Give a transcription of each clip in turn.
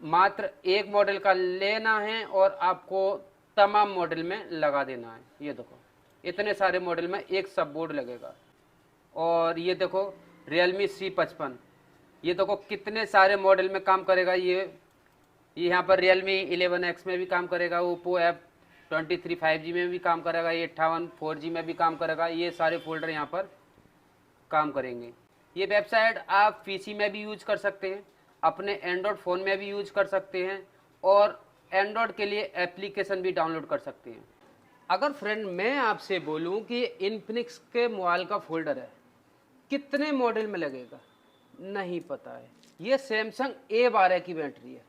मात्र एक मॉडल का लेना है और आपको तमाम मॉडल में लगा देना है। ये देखो इतने सारे मॉडल में एक सब बोर्ड लगेगा। और ये देखो Realme C55, ये देखो कितने सारे मॉडल में काम करेगा। ये यहाँ पर Realme 11X में भी काम करेगा, Oppo F23 5G में भी काम करेगा, ये 58 4G में भी काम करेगा। ये सारे फोल्डर यहाँ पर काम करेंगे। ये वेबसाइट आप पीसी में भी यूज कर सकते हैं, अपने एंड्रॉयड फ़ोन में भी यूज कर सकते हैं और एंड्रॉयड के लिए एप्लीकेशन भी डाउनलोड कर सकते हैं। अगर फ्रेंड मैं आपसे बोलूं कि इन्फिनिक्स के मोबाइल का फोल्डर है, कितने मॉडल में लगेगा नहीं पता है। ये सैमसंग A12 की बैटरी है।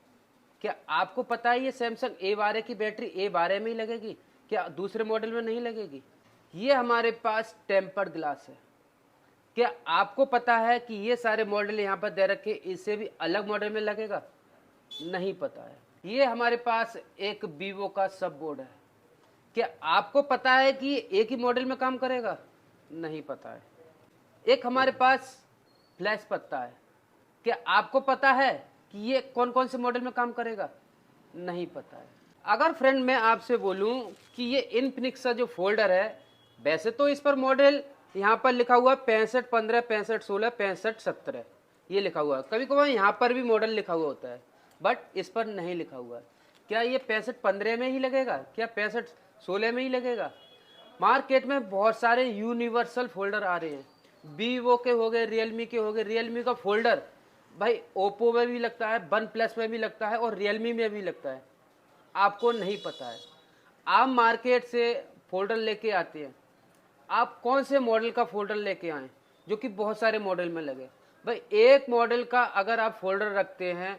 क्या आपको पता है ये सैमसंग A12 की बैटरी A12 में ही लगेगी, क्या दूसरे मॉडल में नहीं लगेगी? ये हमारे पास टेम्पर्ड ग्लास है। क्या आपको पता है कि ये सारे मॉडल यहाँ पर दे रखे, इससे भी अलग मॉडल में लगेगा? नहीं पता है। ये हमारे पास एक वीवो का सब बोर्ड है। क्या आपको पता है कि ये एक ही मॉडल में काम करेगा? नहीं पता है। एक हमारे पास फ्लैश पत्ता है। क्या आपको पता है कि ये कौन कौन से मॉडल में काम करेगा? नहीं पता है। अगर फ्रेंड मैं आपसे बोलूं कि ये इन्फिनिक्स का जो फोल्डर है, वैसे तो इस पर मॉडल यहाँ पर लिखा हुआ है 65 15 65 16 65 17 ये लिखा हुआ है। कभी कभार यहाँ पर भी मॉडल लिखा हुआ होता है, बट इस पर नहीं लिखा हुआ है। क्या ये 65 15 में ही लगेगा? क्या 65 16 में ही लगेगा? मार्केट में बहुत सारे यूनिवर्सल फोल्डर आ रहे हैं। वीवो के हो गए, रियलमी के हो गए। रियलमी का फोल्डर भाई ओप्पो में भी लगता है, वन प्लस में भी लगता है और रियलमी में भी लगता है। आपको नहीं पता है। आप मार्केट से फोल्डर लेके आते हैं, आप कौन से मॉडल का फोल्डर लेके आए जो कि बहुत सारे मॉडल में लगे? भाई एक मॉडल का अगर आप फोल्डर रखते हैं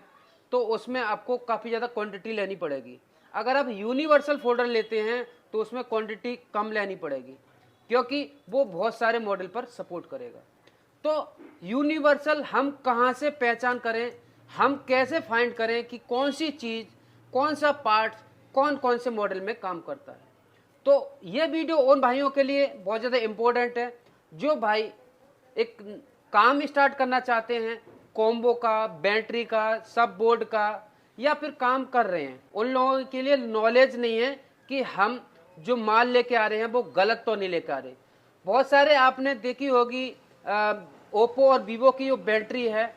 तो उसमें आपको काफ़ी ज़्यादा क्वांटिटी लेनी पड़ेगी। अगर आप यूनिवर्सल फोल्डर लेते हैं तो उसमें क्वांटिटी कम लेनी पड़ेगी, क्योंकि वो बहुत सारे मॉडल पर सपोर्ट करेगा। तो यूनिवर्सल हम कहाँ से पहचान करें, हम कैसे फाइंड करें कि कौन सी चीज़, कौन सा पार्ट कौन कौन से मॉडल में काम करता है? तो ये वीडियो उन भाइयों के लिए बहुत ज़्यादा इम्पोर्टेंट है जो भाई एक काम स्टार्ट करना चाहते हैं, कॉम्बो का, बैटरी का, सब बोर्ड का, या फिर काम कर रहे हैं। उन लोगों के लिए नॉलेज नहीं है कि हम जो माल लेके आ रहे हैं वो गलत तो नहीं लेके आ रहे। बहुत सारे आपने देखी होगी ओप्पो और वीवो की जो बैटरी है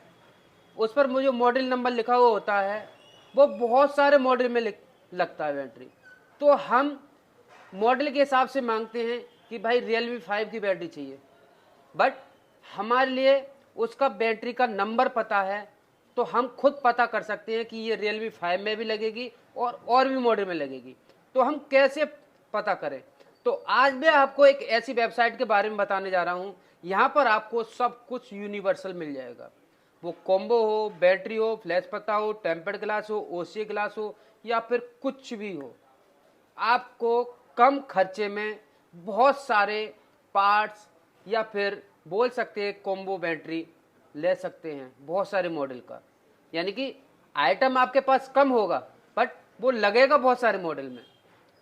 उस पर मुझे मॉडल नंबर लिखा हुआ होता है, वो बहुत सारे मॉडल में लगता है बैटरी। तो हम मॉडल के हिसाब से मांगते हैं कि भाई Realme 5 की बैटरी चाहिए, बट हमारे लिए उसका बैटरी का नंबर पता है तो हम खुद पता कर सकते हैं कि ये Realme 5 में भी लगेगी और भी मॉडल में लगेगी। तो हम कैसे पता करें? तो आज मैं आपको एक ऐसी वेबसाइट के बारे में बताने जा रहा हूँ, यहाँ पर आपको सब कुछ यूनिवर्सल मिल जाएगा। वो कॉम्बो हो, बैटरी हो, फ्लैश पत्ता हो, टेम्पर्ड ग्लास हो, OC ग्लास हो, या फिर कुछ भी हो, आपको कम खर्चे में बहुत सारे पार्ट्स या फिर बोल सकते हैं कॉम्बो बैटरी ले सकते हैं बहुत सारे मॉडल का। यानी कि आइटम आपके पास कम होगा बट वो लगेगा बहुत सारे मॉडल में।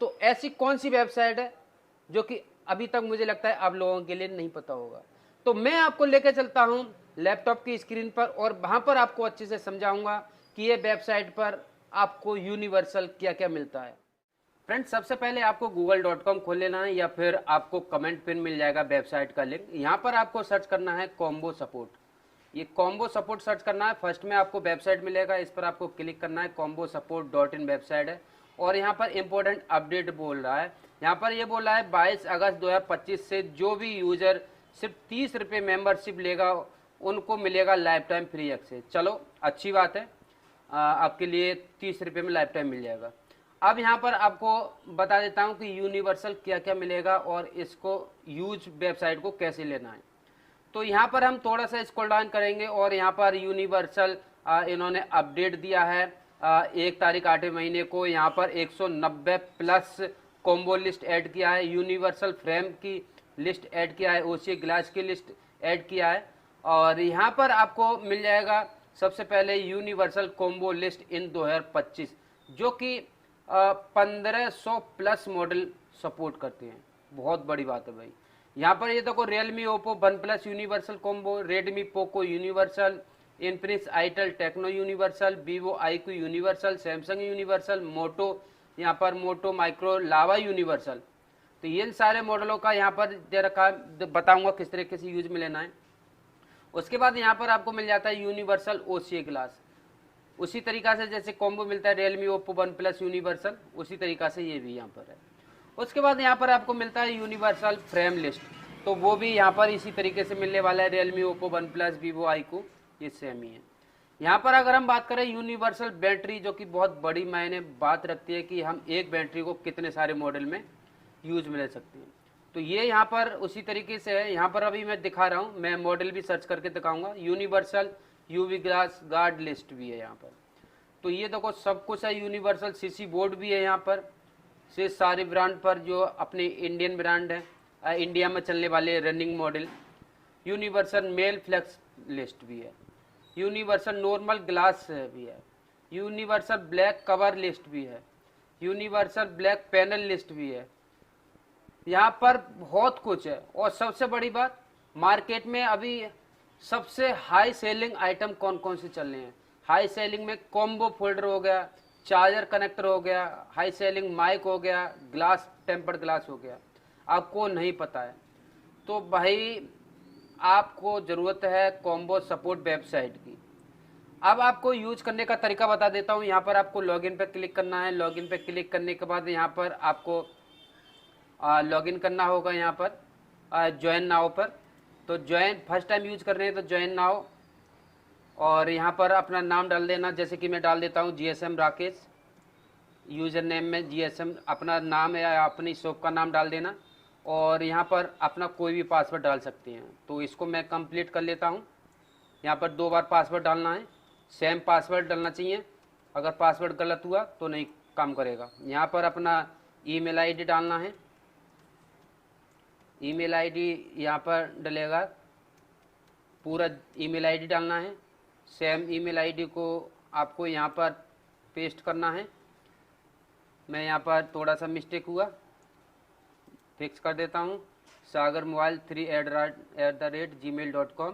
तो ऐसी कौन सी वेबसाइट है जो कि अभी तक मुझे लगता है आप लोगों के लिए नहीं पता होगा? तो मैं आपको लेकर चलता हूं लैपटॉप की स्क्रीन पर और वहां पर आपको अच्छे से समझाऊंगा कि ये वेबसाइट पर आपको यूनिवर्सल क्या क्या मिलता है। फ्रेंड्स, सबसे पहले आपको google.com खोल लेना है या फिर आपको कमेंट पिन मिल जाएगा वेबसाइट का लिंक। यहाँ पर आपको सर्च करना है कॉम्बो सपोर्ट। ये कॉम्बो सपोर्ट सर्च करना है। फर्स्ट में आपको वेबसाइट मिलेगा, इस पर आपको क्लिक करना है। combosuppport.in वेबसाइट है और यहाँ पर इंपॉर्टेंट अपडेट बोल रहा है। यहाँ पर ये बोल रहा है 22 अगस्त 2025 से जो भी यूजर सिर्फ 30 रुपये मेम्बरशिप लेगा उनको मिलेगा लाइफ टाइम फ्री एक्सेस। चलो अच्छी बात है, आपके लिए 30 रुपये में लाइफ टाइम मिल जाएगा। अब यहाँ पर आपको बता देता हूँ कि यूनिवर्सल क्या क्या मिलेगा और इसको यूज वेबसाइट को कैसे लेना है। तो यहाँ पर हम थोड़ा सा स्क्रॉल डाउन करेंगे और यहाँ पर यूनिवर्सल इन्होंने अपडेट दिया है 1 तारीख 8वें महीने को। यहाँ पर 190 प्लस कॉम्बो लिस्ट ऐड किया है, यूनिवर्सल फ्रेम की लिस्ट ऐड किया है, OC ग्लास की लिस्ट ऐड किया है। और यहाँ पर आपको मिल जाएगा सबसे पहले यूनिवर्सल कॉम्बो लिस्ट इन 2025 जो कि 1500 प्लस मॉडल सपोर्ट करते हैं। बहुत बड़ी बात है भाई। यहाँ पर ये देखो Realme Oppo OnePlus universal combo, Redmi Poco universal, Infinix itel Tecno universal, Vivo iQOO universal, Samsung universal, Moto, यहाँ पर मोटो माइक्रो लावा यूनिवर्सल। तो ये सारे मॉडलों का यहाँ पर दे रखा है, बताऊंगा किस तरीके से यूज में लेना है। उसके बाद यहाँ पर आपको मिल जाता है यूनिवर्सल ओसीए ग्लास, उसी तरीका से जैसे कॉम्बो मिलता है Realme Oppo one plus universal, उसी तरीका से ये भी यहाँ पर है। उसके बाद यहाँ पर आपको मिलता है यूनिवर्सल फ्रेम लिस्ट, तो वो भी यहाँ पर इसी तरीके से मिलने वाला है, Realme Oppo one plus Vivo IQ ये सेम ही है। यहाँ पर अगर हम बात करें यूनिवर्सल बैटरी, जो कि बहुत बड़ी मायने बात रखती है कि हम एक बैटरी को कितने सारे मॉडल में यूज में ले सकते हैं, तो ये यहाँ पर उसी तरीके से है। यहाँ पर अभी मैं दिखा रहा हूँ, मैं मॉडल भी सर्च करके दिखाऊंगा। Universal UV glass guard list भी है यहाँ पर, तो ये देखो सब कुछ है। यूनिवर्सल सीसी बोर्ड भी है यहाँ पर, से सारे ब्रांड पर जो अपने इंडियन ब्रांड है, इंडिया में चलने वाले running model. Universal male flex list भी है, यूनिवर्सल नॉर्मल ग्लास भी है, यूनिवर्सल ब्लैक कवर लिस्ट भी है, यूनिवर्सल ब्लैक पैनल लिस्ट भी है। यहाँ पर बहुत कुछ है। और सबसे बड़ी बात, मार्केट में अभी सबसे हाई सेलिंग आइटम कौन कौन से चल रहे हैं। हाई सेलिंग में कॉम्बो फोल्डर हो गया, चार्जर कनेक्टर हो गया, हाई सेलिंग माइक हो गया, ग्लास टेम्पर्ड ग्लास हो गया। आपको नहीं पता है तो भाई आपको ज़रूरत है कॉम्बो सपोर्ट वेबसाइट की। अब आपको यूज करने का तरीका बता देता हूँ। यहाँ पर आपको लॉगिन पर क्लिक करना है। लॉगिन पर क्लिक करने के बाद यहाँ पर आपको लॉगिन करना होगा। यहाँ पर ज्वाइन नाउ पर, तो ज्वाइन फर्स्ट टाइम यूज कर रहे हैं तो ज्वाइन नाउ, और यहाँ पर अपना नाम डाल देना। जैसे कि मैं डाल देता हूँ GSM राकेश, यूज़र नेम में GSM अपना नाम या अपनी शॉप का नाम डाल देना, और यहाँ पर अपना कोई भी पासवर्ड डाल सकते हैं। तो इसको मैं कंप्लीट कर लेता हूँ। यहाँ पर 2 बार पासवर्ड डालना है, सेम पासवर्ड डालना चाहिए। अगर पासवर्ड गलत हुआ तो नहीं काम करेगा। यहाँ पर अपना ईमेल आईडी डालना है, ईमेल आईडी यहाँ पर डलेगा, पूरा ईमेल आईडी डालना है। सेम ईमेल आईडी को आपको यहाँ पर पेस्ट करना है। मैं यहाँ पर थोड़ा सा मिस्टेक हुआ, फिक्स कर देता हूँ, sagarmobile3@gmail.com।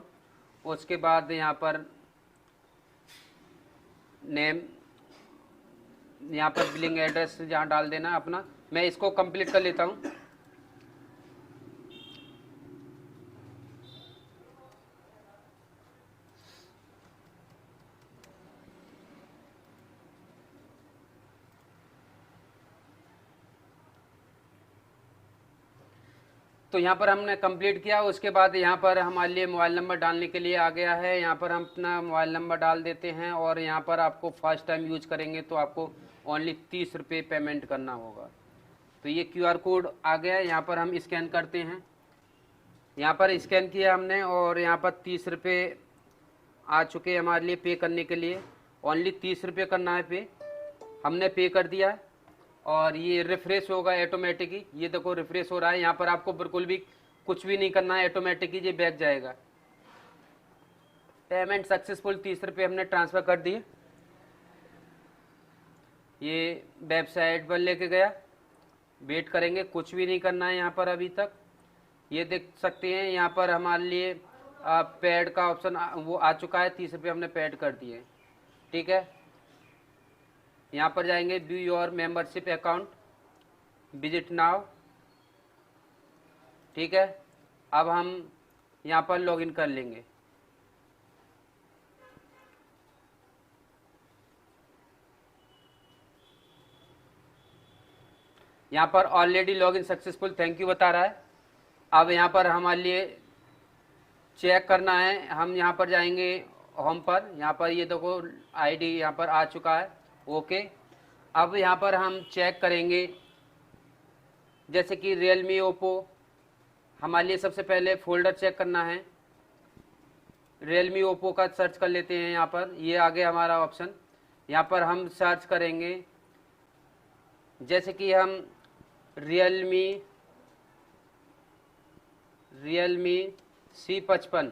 उसके बाद यहाँ पर नेम, यहाँ पर बिलिंग एड्रेस जहाँ डाल देना है अपना। मैं इसको कंप्लीट कर लेता हूँ। तो यहाँ पर हमने कंप्लीट किया। उसके बाद यहाँ पर हमारे लिए मोबाइल नंबर डालने के लिए आ गया है। यहाँ पर हम अपना मोबाइल नंबर डाल देते हैं, और यहाँ पर आपको फर्स्ट टाइम यूज करेंगे तो आपको ओनली 30 रुपये पेमेंट करना होगा। तो ये QR कोड आ गया है, यहाँ पर हम स्कैन करते हैं। यहाँ पर स्कैन किया हमने, और यहाँ पर 30 रुपये आ चुके हैं हमारे लिए पे करने के लिए। ओनली 30 रुपये करना है पे, हमने पे कर दिया है। और ये रिफ्रेश होगा ऑटोमेटिक ही, ये देखो रिफ्रेश हो रहा है। यहाँ पर आपको बिल्कुल भी कुछ भी नहीं करना है, ऑटोमेटिक ही ये बैक जाएगा। पेमेंट सक्सेसफुल, 30 रुपये हमने ट्रांसफ़र कर दिए। ये वेबसाइट पर लेके गया, वेट करेंगे, कुछ भी नहीं करना है यहाँ पर अभी तक। ये देख सकते हैं यहाँ पर हमारे लिए पेड का ऑप्शन वो आ चुका है, 30 रुपये हमने पेड कर दिए। ठीक है, यहाँ पर जाएंगे view your membership account, visit now. ठीक है, अब हम यहाँ पर लॉगिन कर लेंगे। यहाँ पर already login successful thank you बता रहा है। अब यहाँ पर हमारे लिए चेक करना है, हम यहाँ पर जाएंगे होम पर। यहाँ पर ये देखो आईडी यहाँ पर आ चुका है, ओके। अब यहाँ पर हम चेक करेंगे, जैसे कि रियलमी ओप्पो, हमारे लिए सबसे पहले फोल्डर चेक करना है। रियलमी ओप्पो का सर्च कर लेते हैं। यहाँ पर ये आ गया हमारा ऑप्शन, यहाँ पर हम सर्च करेंगे। जैसे कि हम रियलमी C55,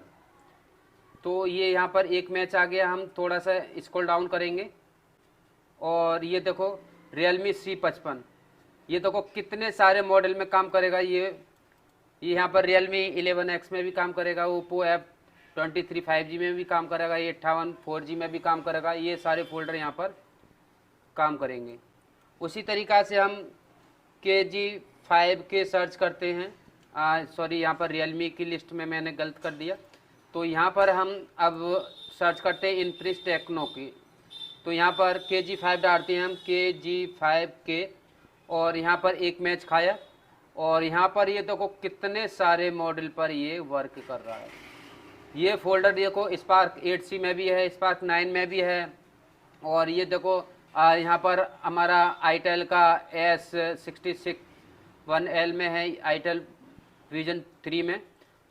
तो ये यहाँ पर एक मैच आ गया। हम थोड़ा सा स्क्रॉल डाउन करेंगे, और ये देखो रियलमी C55, ये देखो कितने सारे मॉडल में काम करेगा। ये यहाँ पर रियलमी 11X में भी काम करेगा, ओप्पो 23 5G में भी काम करेगा, ये 58 4G में भी काम करेगा। ये सारे फोल्डर यहाँ पर काम करेंगे। उसी तरीक़ा से हम KG5 के सर्च करते हैं। सॉरी, यहाँ पर रियलमी की लिस्ट में मैंने गलत कर दिया। तो यहाँ पर हम अब सर्च करते हैं इन्फिनिक्स टेक्नो की। तो यहाँ पर KG5 डालते हैं हम, KG5 और यहाँ पर एक मैच खाया। और यहाँ पर ये देखो कितने सारे मॉडल पर ये वर्क कर रहा है। ये फोल्डर देखो स्पार्क 8C में भी है, स्पार्क 9 में भी है। और ये देखो यहाँ पर हमारा आईटेल का S66 1L में है, आईटेल विजन 3 में।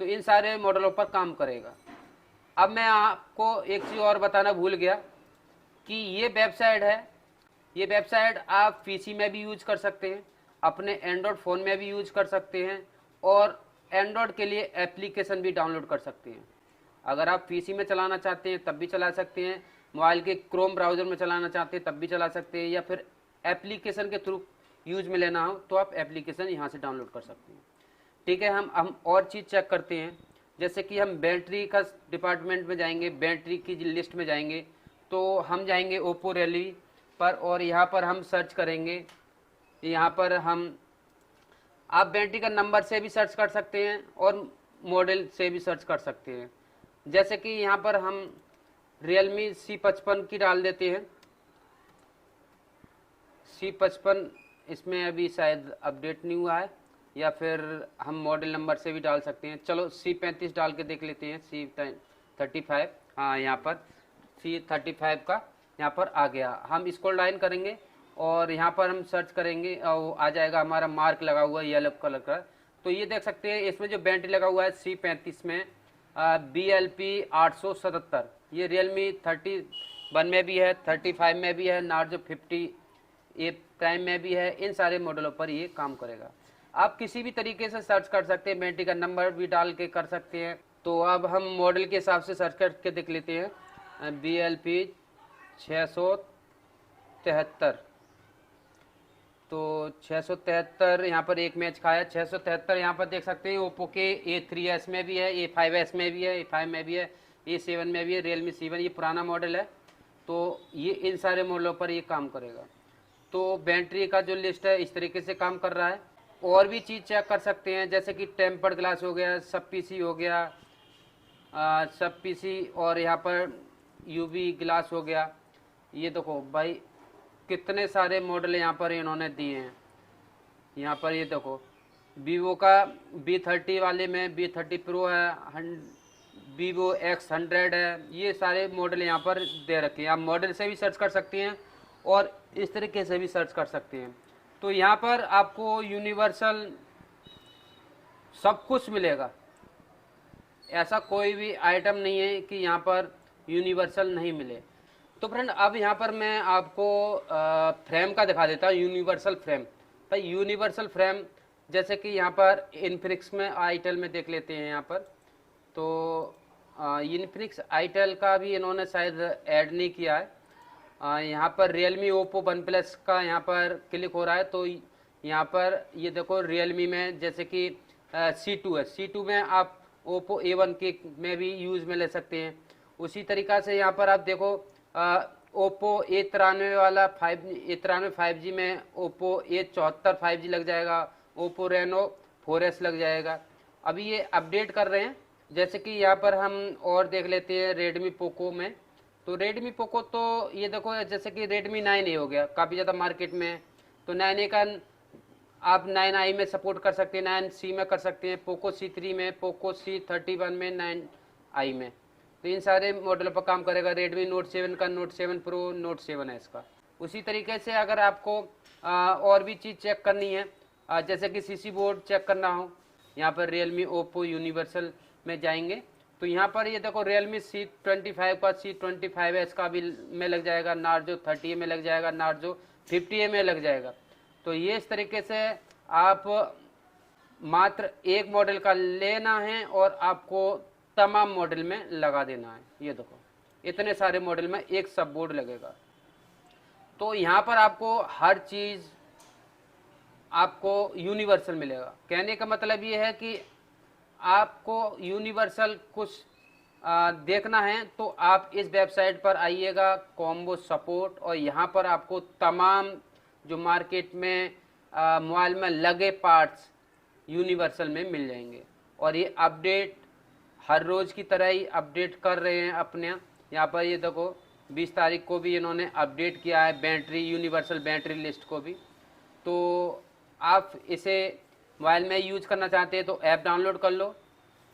तो इन सारे मॉडलों पर काम करेगा। अब मैं आपको एक चीज़ और बताना भूल गया कि ये वेबसाइट है, ये वेबसाइट आप पीसी में भी यूज कर सकते हैं, अपने एंड्रॉयड फ़ोन में भी यूज कर सकते हैं, और एंड्रॉयड के लिए एप्लीकेशन भी डाउनलोड कर सकते हैं। अगर आप पीसी में चलाना चाहते हैं तब भी चला सकते हैं, मोबाइल के क्रोम ब्राउज़र में चलाना चाहते हैं तब भी चला सकते हैं, या फिर एप्लीकेशन के थ्रू यूज में लेना हो तो आप एप्लीकेशन यहाँ से डाउनलोड कर सकते हैं। ठीक है, हम और चीज़ चेक करते हैं। जैसे कि हम बैटरी का डिपार्टमेंट में जाएंगे, बैटरी की लिस्ट में जाएंगे, तो हम जाएंगे ओप्पो रियलमी पर, और यहाँ पर हम सर्च करेंगे। यहाँ पर आप बैटरी का नंबर से भी सर्च कर सकते हैं और मॉडल से भी सर्च कर सकते हैं। जैसे कि यहाँ पर हम रियलमी C55 की डाल देते हैं। C55 इसमें अभी शायद अपडेट नहीं हुआ है, या फिर हम मॉडल नंबर से भी डाल सकते हैं। चलो C35 डाल के देख लेते हैं। C35, हाँ यहाँ पर C35 का यहाँ पर आ गया। हम स्क्रॉल डाउन करेंगे और यहाँ पर हम सर्च करेंगे और आ जाएगा हमारा मार्क लगा हुआ है येलो कलर का। तो ये देख सकते हैं इसमें जो बैटरी लगा हुआ है C35 में BLP 877, ये रियलमी 31 में भी है, 35 में भी है, नार्जो 50A प्राइम में भी है। इन सारे मॉडलों पर ये काम करेगा। आप किसी भी तरीके से सर्च कर सकते हैं, बैटरी का नंबर भी डाल के कर सकते हैं। तो अब हम मॉडल के हिसाब से सर्च करके देख लेते हैं। BLP 673, तो 673 यहाँ पर एक मैच खाया। 673 यहाँ पर देख सकते हैं ओप्पो के A3s में भी है, A5s में भी है, A5 में भी है, A7 में भी है, रियलमी C1, ये पुराना मॉडल है। तो ये इन सारे मॉडलों पर ये काम करेगा। तो बैटरी का जो लिस्ट है इस तरीके से काम कर रहा है। और भी चीज़ चेक कर सकते हैं, जैसे कि टेम्पर्ड ग्लास हो गया, सब PC हो गया, सब PC, और यहाँ पर UV ग्लास हो गया। ये देखो भाई कितने सारे मॉडल यहाँ पर इन्होंने दिए हैं। यहाँ पर ये देखो वीवो का V30 वाले में V30 Pro है, Vivo X100 है। ये सारे मॉडल यहाँ पर दे रखे हैं। आप मॉडल से भी सर्च कर सकते हैं और इस तरीके से भी सर्च कर सकते हैं। तो यहाँ पर आपको यूनिवर्सल सब कुछ मिलेगा। ऐसा कोई भी आइटम नहीं है कि यहाँ पर यूनिवर्सल नहीं मिले। तो फ्रेंड अब यहाँ पर मैं आपको फ्रेम का दिखा देता हूँ, यूनिवर्सल फ्रेम। भाई यूनिवर्सल फ्रेम जैसे कि यहाँ पर इन्फिनिक्स में, आईटेल में देख लेते हैं। यहाँ पर तो इन्फिनिक्स आईटेल का भी इन्होंने शायद ऐड नहीं किया है। यहाँ पर रियलमी ओप्पो वन प्लस का यहाँ पर क्लिक हो रहा है। तो यहाँ पर ये देखो रियलमी में जैसे कि C2 है, C2 में आप ओप्पो A1 के में भी यूज़ में ले सकते हैं। उसी तरीक़ा से यहाँ पर आप देखो ओप्पो A93 वाला A93 5G में ओप्पो A74 5G लग जाएगा, ओप्पो रेनो 4S लग जाएगा। अभी ये अपडेट कर रहे हैं। जैसे कि यहाँ पर हम और देख लेते हैं रेडमी पोको में। तो रेडमी पोको तो ये देखो जैसे कि रेडमी 9A हो गया, काफ़ी ज़्यादा मार्केट में है। तो 9A का आप 9i में सपोर्ट कर सकते हैं, 9C में कर सकते हैं, पोको C3 में, पोको C31 में, 9i में। तो इन सारे मॉडलों पर काम करेगा। रेडमी नोट 7 का, नोट 7 प्रो, नोट 7S का। उसी तरीके से अगर आपको और भी चीज़ चेक करनी है, जैसे कि CC बोर्ड चेक करना हो, यहाँ पर रियलमी ओप्पो यूनिवर्सल में जाएंगे। तो यहाँ पर ये देखो रियलमी C25 का, C25S का भी में लग जाएगा, नार्जो 30A में लग जाएगा, नार्जो 50A में लग जाएगा। तो ये इस तरीके से आप मात्र एक मॉडल का लेना है और आपको तमाम मॉडल में लगा देना है। ये देखो इतने सारे मॉडल में एक सब बोर्ड लगेगा। तो यहाँ पर आपको हर चीज़ आपको यूनिवर्सल मिलेगा। कहने का मतलब ये है कि आपको यूनिवर्सल कुछ देखना है तो आप इस वेबसाइट पर आइएगा, कॉम्बो सपोर्ट, और यहाँ पर आपको तमाम जो मार्केट में मोबाइल में लगे पार्ट्स यूनिवर्सल में मिल जाएंगे। और ये अपडेट हर रोज़ की तरह ही अपडेट कर रहे हैं अपने यहाँ पर। ये देखो 20 तारीख को भी इन्होंने अपडेट किया है बैटरी, यूनिवर्सल बैटरी लिस्ट को भी। तो आप इसे मोबाइल में यूज करना चाहते हैं तो ऐप डाउनलोड कर लो,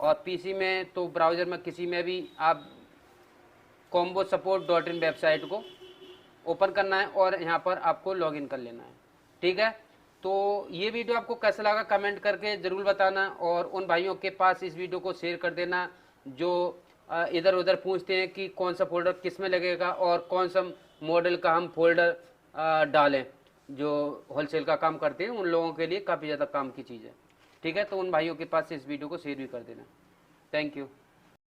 और पीसी में तो ब्राउज़र में किसी में भी आप combosupport.in वेबसाइट को ओपन करना है और यहाँ पर आपको लॉगिन कर लेना है। ठीक है, तो ये वीडियो आपको कैसा लगा कमेंट करके ज़रूर बताना, और उन भाइयों के पास इस वीडियो को शेयर कर देना जो इधर उधर पूछते हैं कि कौन सा फोल्डर किस में लगेगा और कौन सा मॉडल का हम फोल्डर डालें। जो होलसेल का काम करते हैं उन लोगों के लिए काफ़ी ज़्यादा काम की चीज़ है। ठीक है, तो उन भाइयों के पास इस वीडियो को शेयर भी कर देना। Thank you.